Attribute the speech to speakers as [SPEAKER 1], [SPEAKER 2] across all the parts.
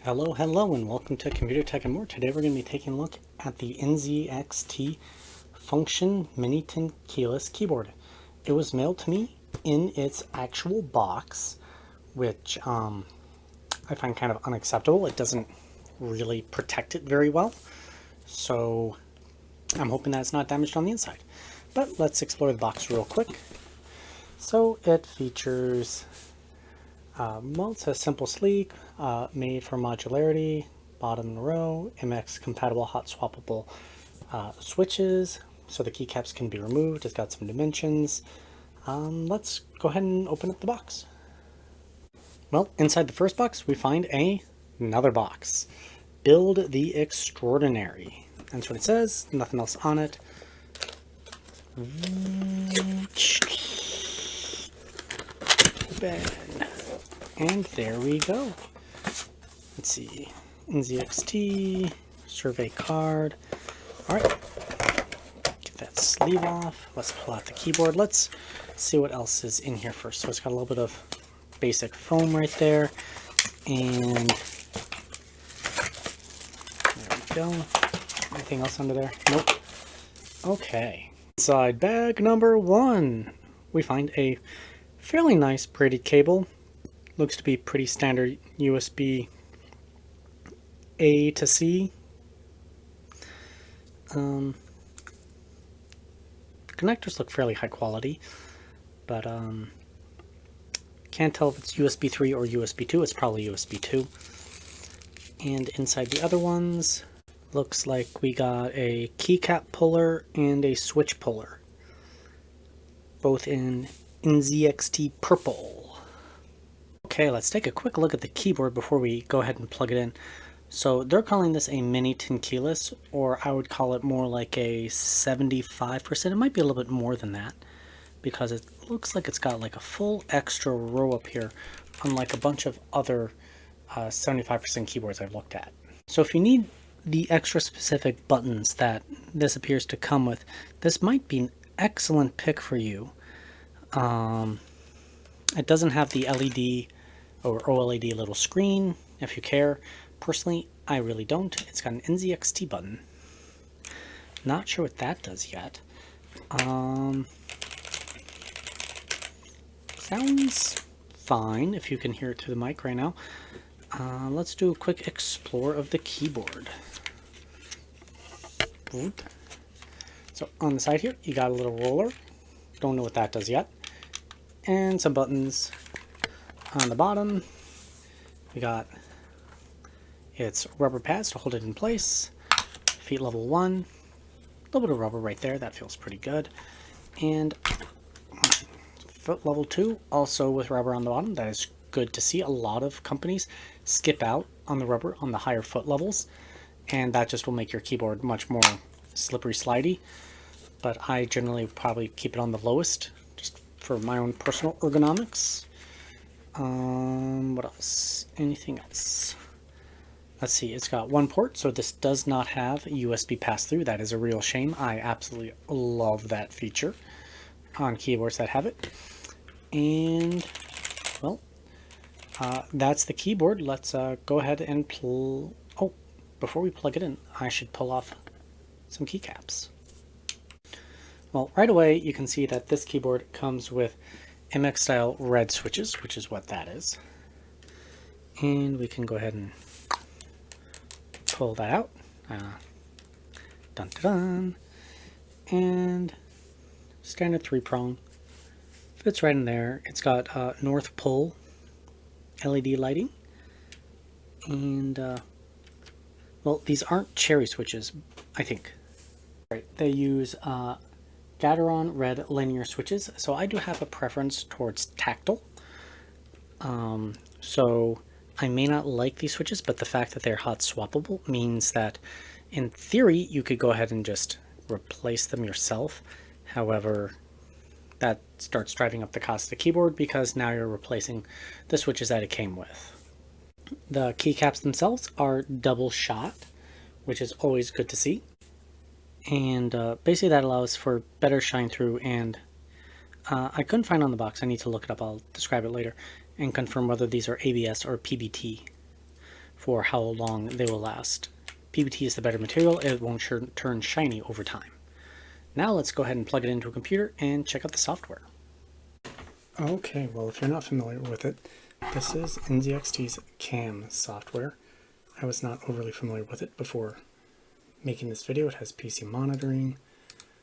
[SPEAKER 1] Hello, and welcome to Computer Tech and More. Today we're going to be taking a look at the NZXT Function Mini-Tin Keyless Keyboard. It was mailed to me in its actual box, which I find kind of unacceptable. It doesn't really protect it very well, so I'm hoping that it's not damaged on the inside. But let's explore the box real quick. So it features it says simple, sleek, made for modularity, bottom in a row, MX compatible hot swappable switches, so the keycaps can be removed. It's got some dimensions. Let's go ahead and open up the box. Well, inside the first box, we find another box. Build the Extraordinary. That's what it says. Nothing else on it. Open. And there we go. Let's see. NZXT, survey card. Alright. Get that sleeve off. Let's pull out the keyboard. Let's see what else is in here first. So it's got a little bit of basic foam right there. And there we go. Anything else under there? Nope. Okay. Inside bag number 1. We find a fairly nice braided cable. Looks to be pretty standard USB A to C. Connectors look fairly high quality, but can't tell if it's USB 3 or USB 2. It's probably USB 2. And inside the other ones, looks like we got a keycap puller and a switch puller, both in NZXT purple. Okay, let's take a quick look at the keyboard before we go ahead and plug it in. So they're calling this a Mini-Tin Keyless, or I would call it more like a 75%. It might be a little bit more than that, because it looks like it's got like a full extra row up here, unlike a bunch of other 75% keyboards I've looked at. So if you need the extra specific buttons that this appears to come with, this might be an excellent pick for you. It doesn't have the LED or OLED little screen, if you care. Personally, I really don't. It's got an NZXT button. Not sure what that does yet. Sounds fine if you can hear it through the mic right now. Let's do a quick explore of the keyboard. So on the side here, you got a little roller. Don't know what that does yet. And some buttons on the bottom. We got its rubber pads to hold it in place. Feet level 1. A little bit of rubber right there. That feels pretty good. And foot level 2, also with rubber on the bottom. That is good to see. A lot of companies skip out on the rubber on the higher foot levels, and that just will make your keyboard much more slippery slidey. But I generally probably keep it on the lowest, just for my own personal ergonomics. What else? Anything else? Let's see, it's got one port, so this does not have USB pass-through. That is a real shame. I absolutely love that feature on keyboards that have it. And, well, that's the keyboard. Let's go ahead and before we plug it in, I should pull off some keycaps. Well, right away, you can see that this keyboard comes with MX style red switches, which is what that is. And we can go ahead and pull that out. Dun dun dun. And standard 3-prong. Fits right in there. It's got North Pole LED lighting. And, well, these aren't cherry switches, I think. Right, they use Gateron red linear switches, so I do have a preference towards tactile. So I may not like these switches, but the fact that they're hot swappable means that in theory you could go ahead and just replace them yourself. However, that starts driving up the cost of the keyboard because now you're replacing the switches that it came with. The keycaps themselves are double shot, which is always good to see. And basically that allows for better shine through, and I couldn't find on the box. I need to look it up. I'll describe it later and confirm whether these are ABS or PBT for how long they will last. PBT is the better material, it won't turn shiny over time. Now let's go ahead and plug it into a computer and check out the software. Okay, well if you're not familiar with it, this is NZXT's CAM software. I was not overly familiar with it before making this video. It has PC monitoring,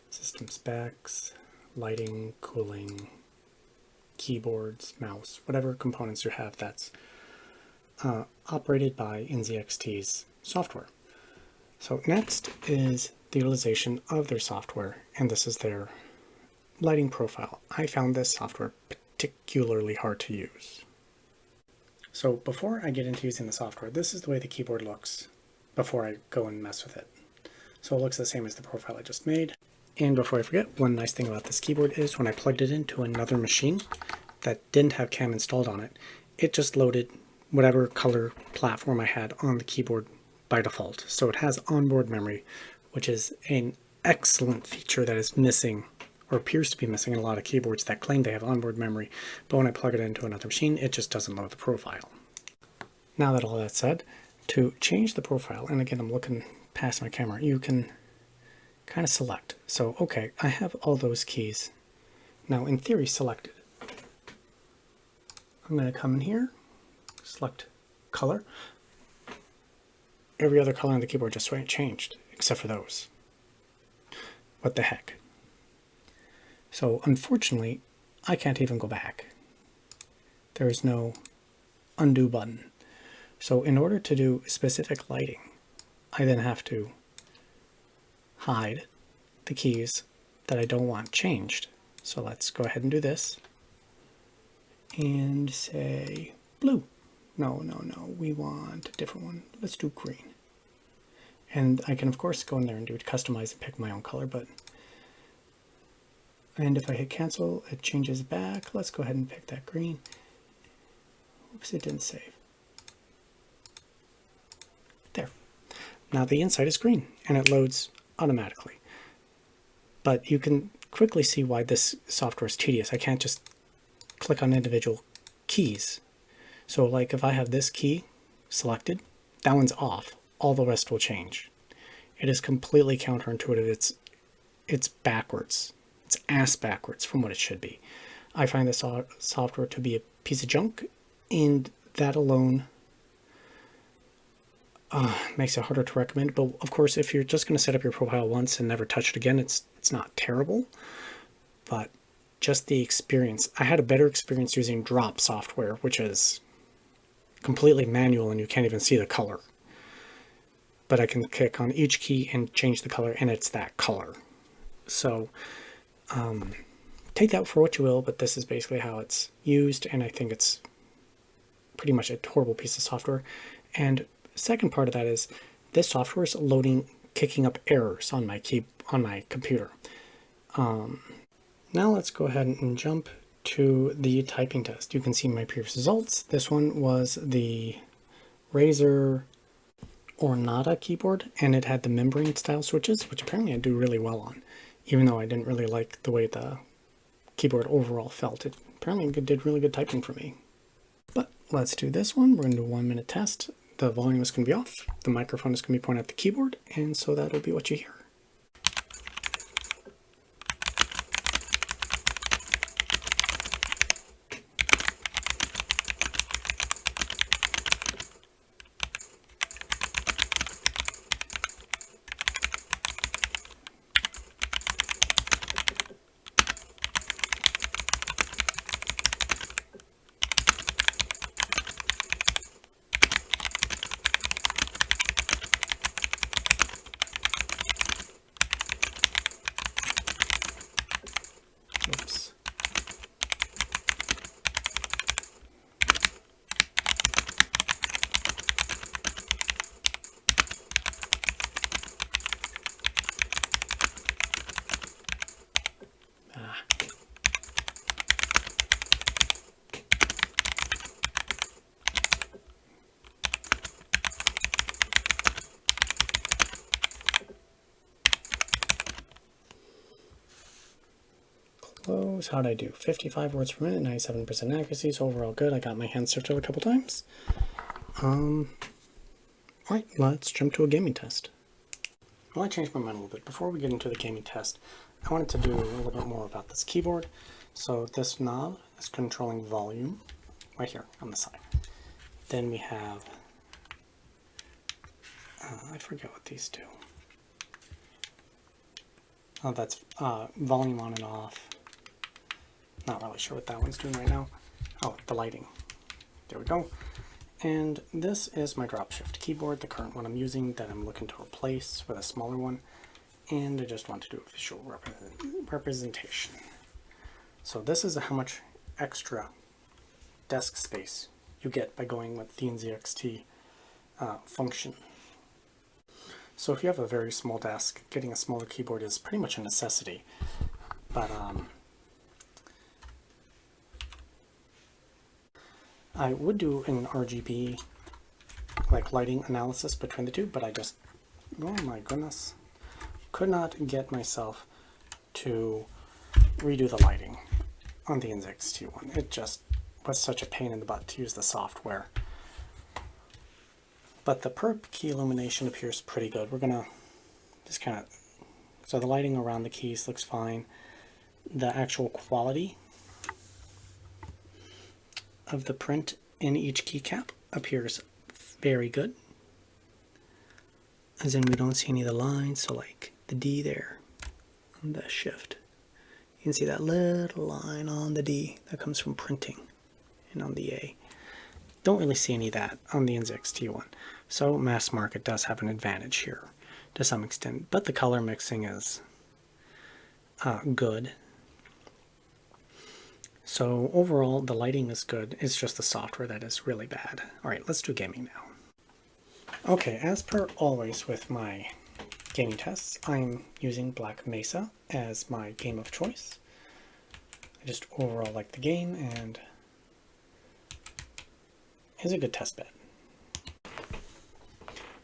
[SPEAKER 1] system specs, lighting, cooling, keyboards, mouse, whatever components you have that's operated by NZXT's software. So next is the utilization of their software, and this is their lighting profile. I found this software particularly hard to use. So before I get into using the software, this is the way the keyboard looks before I go and mess with it. So it looks the same as the profile I just made. And before I forget, one nice thing about this keyboard is when I plugged it into another machine that didn't have CAM installed on it, it just loaded whatever color platform I had on the keyboard by default. So it has onboard memory, which is an excellent feature that is missing, or appears to be missing, in a lot of keyboards that claim they have onboard memory, but when I plug it into another machine, it just doesn't load the profile. Now that all that's said, to change the profile, and again I'm looking past my camera, you can kind of select. So okay, I have all those keys now in theory selected. I'm going to come in here, select color. Every other color on the keyboard just changed, except for those. What the heck? So unfortunately, I can't even go back. There is no undo button. So in order to do specific lighting, I then have to hide the keys that I don't want changed. So let's go ahead and do this. And say blue. No, we want a different one. Let's do green. And I can of course go in there and do customize and pick my own color, and if I hit cancel, it changes back. Let's go ahead and pick that green. Oops, it didn't save. There. Now the inside is green and it loads automatically. But you can quickly see why this software is tedious. I can't just click on individual keys. So like if I have this key selected, that one's off. All the rest will change. It is completely counterintuitive. It's backwards. It's ass backwards from what it should be. I find this software to be a piece of junk, and that alone makes it harder to recommend. But of course, if you're just going to set up your profile once and never touch it again, it's not terrible. But just the experience. I had a better experience using Drop software, which is completely manual and you can't even see the color. But I can click on each key and change the color, and it's that color. So take that for what you will, but this is basically how it's used, and I think it's pretty much a horrible piece of software. And second part of that is this software is kicking up errors on my computer. Now let's go ahead and jump to the typing test. You can see my previous results. This one was the Razer Ornata keyboard, and it had the membrane style switches, which apparently I do really well on, even though I didn't really like the way the keyboard overall felt. It apparently did really good typing for me. But let's do this one. We're going to do a 1 minute test. The volume is going to be off. The microphone is going to be pointed at the keyboard, and so that'll be what you hear. Oops. Close. How'd I do? 55 words per minute, 97% accuracy, so overall good. I got my hand circled a couple times. Alright, let's jump to a gaming test. Well, I changed my mind a little bit. Before we get into the gaming test, I wanted to do a little bit more about this keyboard. So this knob is controlling volume right here on the side. Then we have, I forget what these do. Oh, that's volume on and off. Not really sure what that one's doing right now. Oh, the lighting. There we go. And this is my drop shift keyboard, the current one I'm using that I'm looking to replace with a smaller one. And I just want to do a visual representation. So this is how much extra desk space you get by going with the NZXT function. So if you have a very small desk, getting a smaller keyboard is pretty much a necessity. But I would do an RGB like lighting analysis between the two, but I just, oh my goodness, could not get myself to redo the lighting on the NZXT one. It just was such a pain in the butt to use the software. But the perp key illumination appears pretty good. We're gonna just kind of, so the lighting around the keys looks fine. The actual quality of the print in each keycap appears very good. As in, we don't see any of the lines, so like the D there on the shift. You can see that little line on the D that comes from printing, and on the A. Don't really see any of that on the NZXT one. So mass market does have an advantage here to some extent, but the color mixing is good. So overall, the lighting is good. It's just the software that is really bad. All right, let's do gaming now. Okay, as per always with my gaming tests, I'm using Black Mesa as my game of choice. I just overall like the game, and it's a good test bed.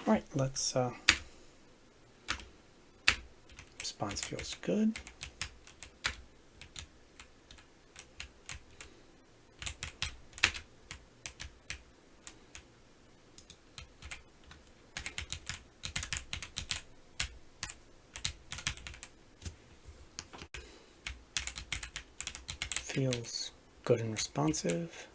[SPEAKER 1] All right, let's, response feels good. Feels good and responsive.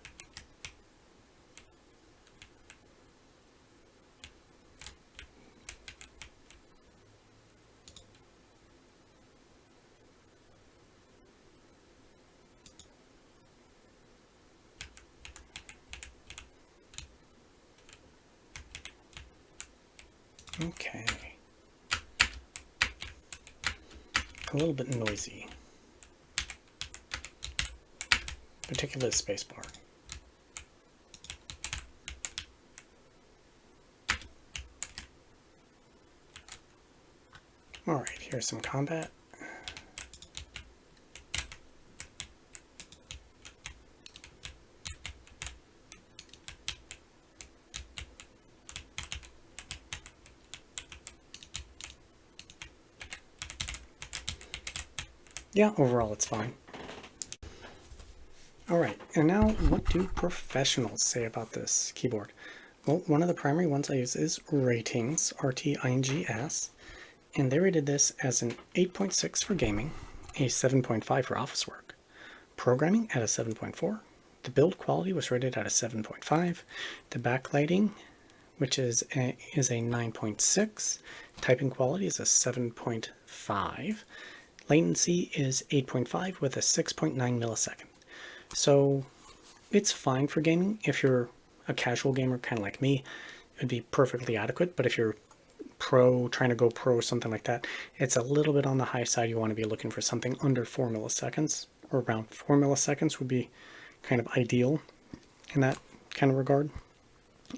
[SPEAKER 1] Okay. A little bit noisy, particularly the spacebar. All right, here's some combat. Yeah, overall it's fine. Alright, and now what do professionals say about this keyboard? Well, one of the primary ones I use is RTINGs, RTINGs, and they rated this as an 8.6 for gaming, a 7.5 for office work, programming at a 7.4, the build quality was rated at a 7.5, the backlighting, which is a 9.6, typing quality is a 7.5, latency is 8.5 with a 6.9 millisecond. So it's fine for gaming. If you're a casual gamer, kind of like me, it would be perfectly adequate. But if you're pro, trying to go pro, something like that, it's a little bit on the high side. You want to be looking for something under 4 milliseconds, or around 4 milliseconds would be kind of ideal in that kind of regard.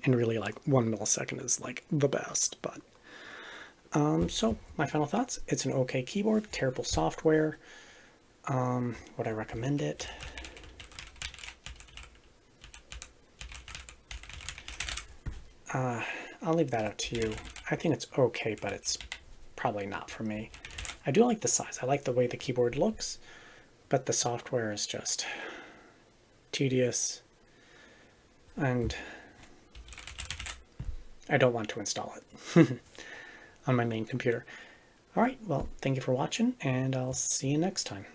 [SPEAKER 1] And really, like 1 millisecond is like the best. But so my final thoughts: it's an okay keyboard, terrible software. Would I recommend it? I'll leave that up to you. I think it's okay, but it's probably not for me. I do like the size. I like the way the keyboard looks, but the software is just tedious, and I don't want to install it on my main computer. All right, well, thank you for watching, and I'll see you next time.